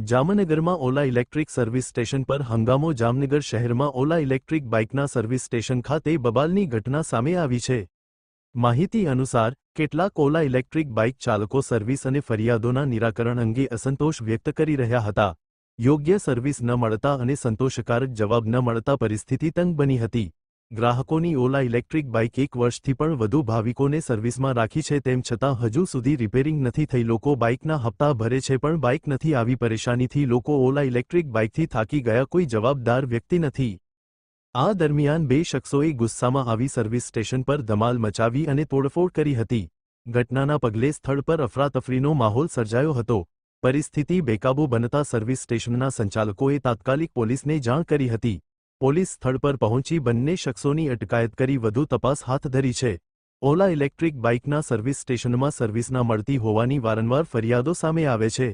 જામનગરમાં ઓલા electric service station પર હંગામો. જામનગર શહેરમાં ઓલા ઇલેક્ટ્રિક બાઇકના સર્વિસ સ્ટેશન ખાતે બબાલની ઘટના સામે આવી છે. માહિતી અનુસાર, કેટલાક ઓલા ઇલેક્ટ્રિક બાઇક ચાલકો સર્વિસ અને ફરિયાદોના નિરાકરણ અંગે અસંતોષ વ્યક્ત કરી રહ્યા હતા. યોગ્ય સર્વિસ ન મળતા અને સંતોષકારક જવાબ ન મળતા પરિસ્થિતિ તંગ બની હતી. ગ્રાહકોની ઓલા ઇલેક્ટ્રિક બાઇક 1 વર્ષથી પણ વધુ ભાવિકોને સર્વિસમાં રાખી છે, તેમ છતાં હજુ સુધી રિપેરિંગ નથી થઈ. લોકો બાઇકના હપ્તા ભરે છે પણ બાઇક નથી આવી. પરેશાનીથી લોકો ઓલા ઇલેક્ટ્રિક બાઇકથી થાકી ગયા. કોઈ જવાબદાર વ્યક્તિ નથી. આ દરમિયાન 2 શખ્સોએ ગુસ્સામાં આવી સર્વિસ સ્ટેશન પર ધમાલ મચાવી અને તોડફોડ કરી હતી. ઘટનાના પગલે સ્થળ પર અફરાતફરીનો માહોલ સર્જાયો હતો. પરિસ્થિતિ બેકાબૂ બનતા સર્વિસ સ્ટેશનના સંચાલકોએ તાત્કાલિક પોલીસને જાણ કરી હતી. પોલીસ સ્થળ પર પહોંચી બંને શખ્સોની અટકાયત કરી વધુ તપાસ હાથ ધરી છે. ઓલા ઇલેક્ટ્રિક બાઇકના સર્વિસ સ્ટેશનમાં સર્વિસ ન મળતી હોવાની વારંવાર ફરિયાદો સામે આવે છે.